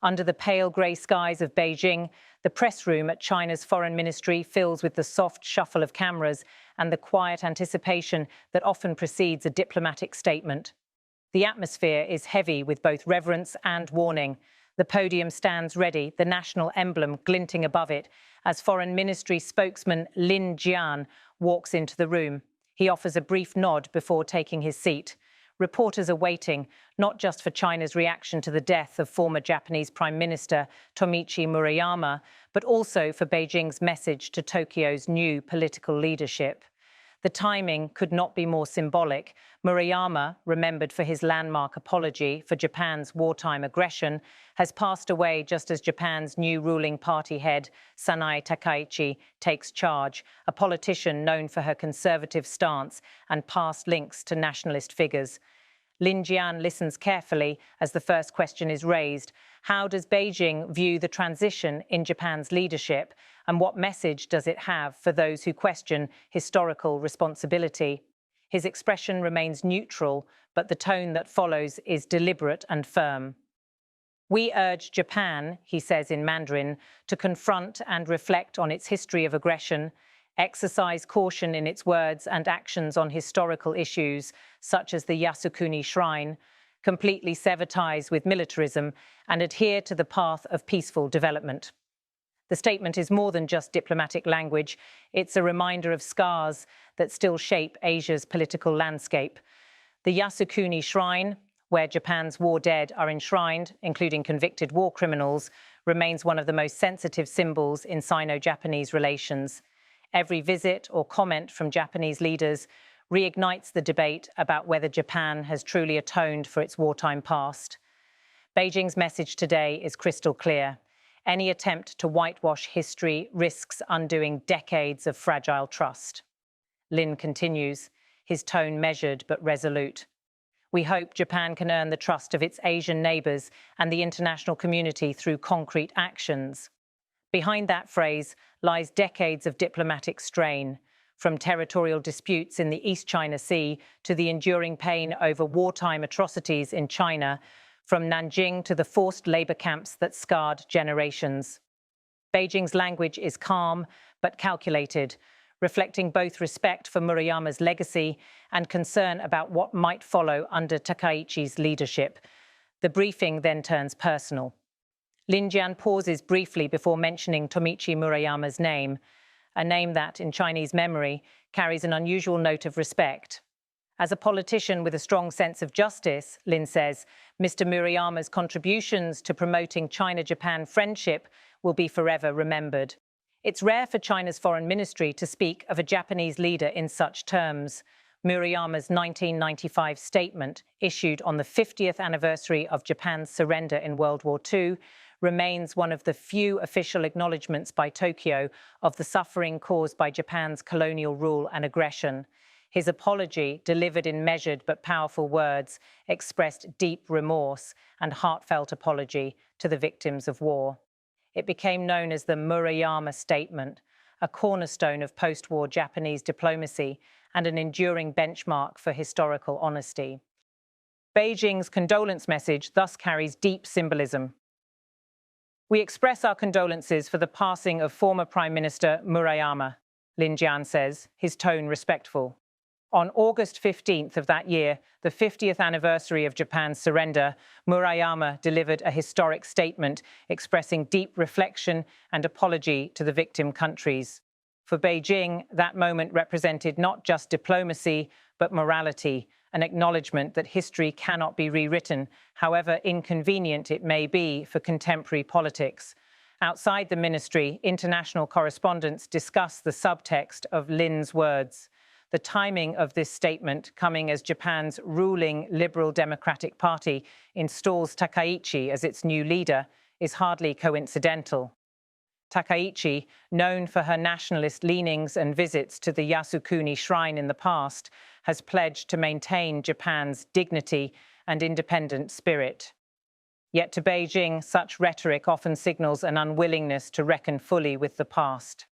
Under the pale grey skies of Beijing, the press room at China's foreign ministry fills with the soft shuffle of cameras and the quiet anticipation that often precedes a diplomatic statement. The atmosphere is heavy with both reverence and warning. The podium stands ready, the national emblem glinting above it, as Foreign Ministry spokesman Lin Jian walks into the room. He offers a brief nod before taking his seat. Reporters are waiting, not just for China's reaction to the death of former Japanese Prime Minister Tomiichi Murayama, but also for Beijing's message to Tokyo's new political leadership. The timing could not be more symbolic. Murayama, remembered for his landmark apology for Japan's wartime aggression, has passed away just as Japan's new ruling party head, Sanae Takaichi, takes charge, a politician known for her conservative stance and past links to nationalist figures. Lin Jian listens carefully as the first question is raised. How does Beijing view the transition in Japan's leadership, and what message does it have for those who question historical responsibility? His expression remains neutral, but the tone that follows is deliberate and firm. We urge Japan, he says in Mandarin, to confront and reflect on its history of aggression, exercise caution in its words and actions on historical issues such as the Yasukuni Shrine, completely sever ties with militarism, and adhere to the path of peaceful development. The statement is more than just diplomatic language. It's a reminder of scars that still shape Asia's political landscape. The Yasukuni Shrine, where Japan's war dead are enshrined, including convicted war criminals, remains one of the most sensitive symbols in Sino-Japanese relations. Every visit or comment from Japanese leaders reignites the debate about whether Japan has truly atoned for its wartime past. Beijing's message today is crystal clear. Any attempt to whitewash history risks undoing decades of fragile trust. Lin continues, his tone measured but resolute. We hope Japan can earn the trust of its Asian neighbours and the international community through concrete actions. Behind that phrase lies decades of diplomatic strain, from territorial disputes in the East China Sea to the enduring pain over wartime atrocities in China, from Nanjing to the forced labour camps that scarred generations. Beijing's language is calm but calculated, reflecting both respect for Murayama's legacy and concern about what might follow under Takaichi's leadership. The briefing then turns personal. Lin Jian pauses briefly before mentioning Tomiichi Murayama's name, a name that, in Chinese memory, carries an unusual note of respect. As a politician with a strong sense of justice, Lin says, Mr. Murayama's contributions to promoting China-Japan friendship will be forever remembered. It's rare for China's foreign ministry to speak of a Japanese leader in such terms. Murayama's 1995 statement, issued on the 50th anniversary of Japan's surrender in World War II, remains one of the few official acknowledgements by Tokyo of the suffering caused by Japan's colonial rule and aggression. His apology, delivered in measured but powerful words, expressed deep remorse and heartfelt apology to the victims of war. It became known as the Murayama Statement, a cornerstone of post-war Japanese diplomacy and an enduring benchmark for historical honesty. Beijing's condolence message thus carries deep symbolism. We express our condolences for the passing of former Prime Minister Murayama, Lin Jian says, his tone respectful. On August 15th of that year, the 50th anniversary of Japan's surrender, Murayama delivered a historic statement expressing deep reflection and apology to the victim countries. For Beijing, that moment represented not just diplomacy, but morality, an acknowledgement that history cannot be rewritten, however inconvenient it may be for contemporary politics. Outside the ministry, international correspondents discuss the subtext of Lin's words. The timing of this statement, coming as Japan's ruling Liberal Democratic Party installs Takaichi as its new leader, is hardly coincidental. Takaichi, known for her nationalist leanings and visits to the Yasukuni Shrine in the past, has pledged to maintain Japan's dignity and independent spirit. Yet to Beijing, such rhetoric often signals an unwillingness to reckon fully with the past.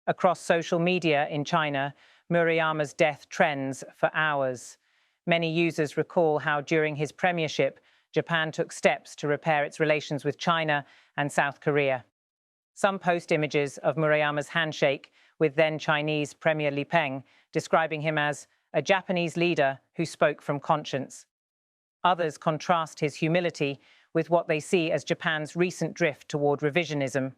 Across social media in China, Murayama's death trends for hours. Many users recall how during his premiership, Japan took steps to repair its relations with China and South Korea. Some post images of Murayama's handshake with then Chinese Premier Li Peng, describing him as a Japanese leader who spoke from conscience. Others contrast his humility with what they see as Japan's recent drift toward revisionism.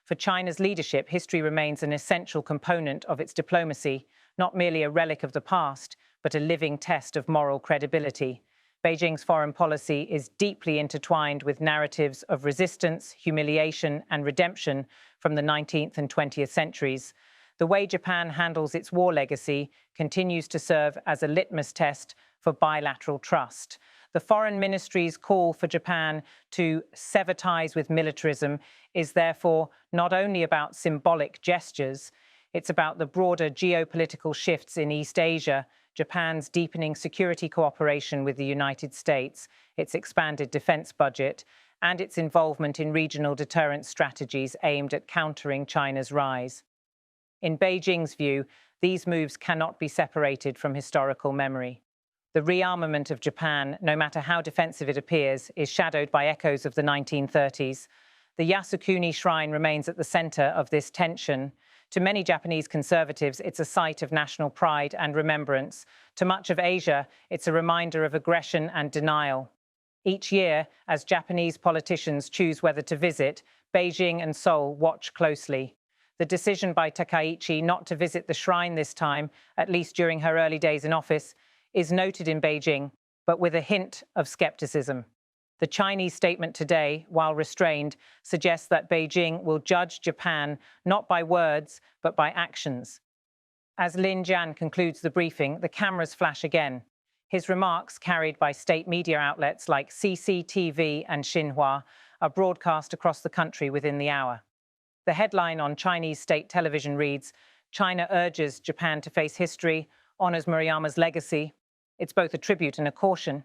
For China's leadership, history remains an essential component of its diplomacy, not merely a relic of the past, but a living test of moral credibility. Beijing's foreign policy is deeply intertwined with narratives of resistance, humiliation, and redemption from the 19th and 20th centuries. The way Japan handles its war legacy continues to serve as a litmus test for bilateral trust. The Foreign Ministry's call for Japan to sever ties with militarism is therefore not only about symbolic gestures, it's about the broader geopolitical shifts in East Asia, Japan's deepening security cooperation with the United States, its expanded defense budget, and its involvement in regional deterrence strategies aimed at countering China's rise. In Beijing's view, these moves cannot be separated from historical memory. The rearmament of Japan, no matter how defensive it appears, is shadowed by echoes of the 1930s. The Yasukuni Shrine remains at the center of this tension. To many Japanese conservatives, it's a site of national pride and remembrance. To much of Asia, it's a reminder of aggression and denial. Each year, as Japanese politicians choose whether to visit, Beijing and Seoul watch closely. The decision by Takaichi not to visit the shrine this time, at least during her early days in office, is noted in Beijing, but with a hint of skepticism. The Chinese statement today, while restrained, suggests that Beijing will judge Japan not by words, but by actions. As Lin Jian concludes the briefing, the cameras flash again. His remarks, carried by state media outlets like CCTV and Xinhua, are broadcast across the country within the hour. The headline on Chinese state television reads, "China urges Japan to face history, honors Murayama's legacy." It's both a tribute and a caution.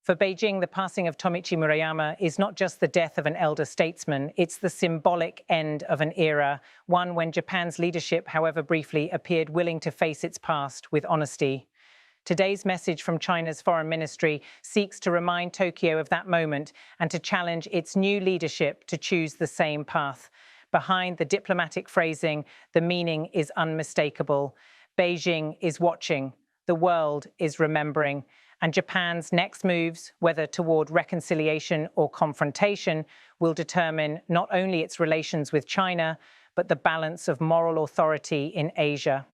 For Beijing, the passing of Tomiichi Murayama is not just the death of an elder statesman, it's the symbolic end of an era, one when Japan's leadership, however briefly, appeared willing to face its past with honesty. Today's message from China's foreign ministry seeks to remind Tokyo of that moment and to challenge its new leadership to choose the same path. Behind the diplomatic phrasing, the meaning is unmistakable. Beijing is watching. The world is remembering. And Japan's next moves, whether toward reconciliation or confrontation, will determine not only its relations with China, but the balance of moral authority in Asia.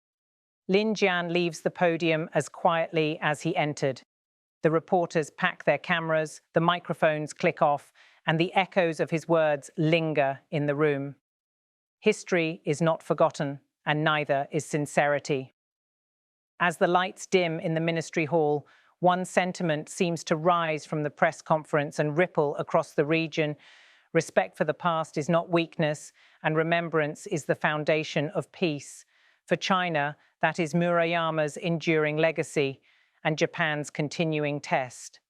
Lin Jian leaves the podium as quietly as he entered. The reporters pack their cameras, the microphones click off, and the echoes of his words linger in the room. History is not forgotten, and neither is sincerity. As the lights dim in the ministry hall, one sentiment seems to rise from the press conference and ripple across the region. Respect for the past is not weakness, and remembrance is the foundation of peace. For China, that is Murayama's enduring legacy and Japan's continuing test.